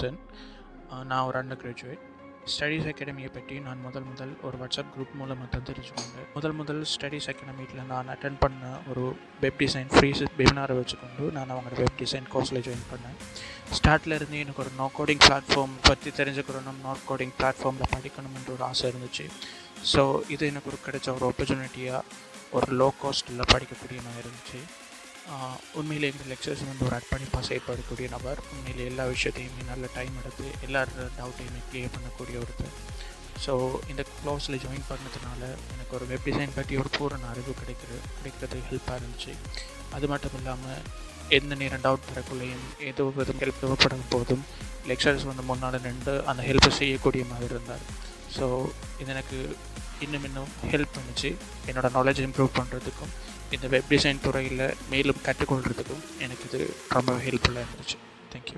நவாம்சன். நான் ஒரு under graduate. Studies அகாடமியை பற்றி நான் முதல் ஒரு வாட்ஸ்அப் குரூப் மூலமாக தான் தெரிஞ்சுக்கொண்டேன். முதல் ஸ்டடீஸ் அகாடமியில் நான் அட்டென்ட் பண்ண ஒரு வெப் டிசைன் ஃப்ரீ வெபினாரை வச்சுக்கொண்டு நான் அவங்களோட வெப் டிசைன் கோர்ஸில் ஜாயின் பண்ணேன். ஸ்டார்ட்ல இருந்து எனக்கு ஒரு நோ கோடிங் பிளாட்ஃபார்ம் பற்றி தெரிஞ்சுக்கணும், நோ கோடிங் பிளாட்ஃபார்மில் படிக்கணும்ன்ற ஒரு ஆசை இருந்துச்சு. ஸோ இது எனக்கு கிடைச்ச ஒரு ஆப்பர்ச்சுனிட்டியாக ஒரு லோ காஸ்ட்டில் படிக்கக்கூடிய மாதிரி இருந்துச்சு. உண்மையிலே எங்கள் லெக்சர்ஸ் ஒரு அர்ப்பணிப்பாக செயல்படக்கூடிய நபர். உண்மையிலே எல்லா விஷயத்தையுமே நல்ல டைம் எடுத்து எல்லாரோட டவுட்டையுமே கிளியர் பண்ணக்கூடிய ஒருத்தர். ஸோ இந்த கோர்ஸில் ஜாயின் பண்ணதுனால எனக்கு ஒரு வெப் டிசைன் பற்றி ஒரு பூரண அறிவு கிடைக்கிறது ஹெல்ப்பாக இருந்துச்சு. அது மட்டும் இல்லாமல் எந்த நேரம் டவுட் வரக்குள்ளேயும் ஏதோ விதம் ஹெல்ப் தேவைப்படும் போதும் லெக்சர்ஸ் முன்னால் நின்று அந்த ஹெல்ப்பை செய்யக்கூடிய மாதிரி இருந்தார். ஸோ இது எனக்கு இன்னும் ஹெல்ப் பண்ணிச்சு. என்னோடய நாலேஜ் இம்ப்ரூவ் பண்ணுறதுக்கும் இந்த வெப் டிசைன் துறையில் மேலும் கற்றுக்கொள்கிறதுக்கும் எனக்கு இது ரொம்ப ஹெல்ப்ஃபுல்லாக இருந்துச்சு. தேங்க்யூ.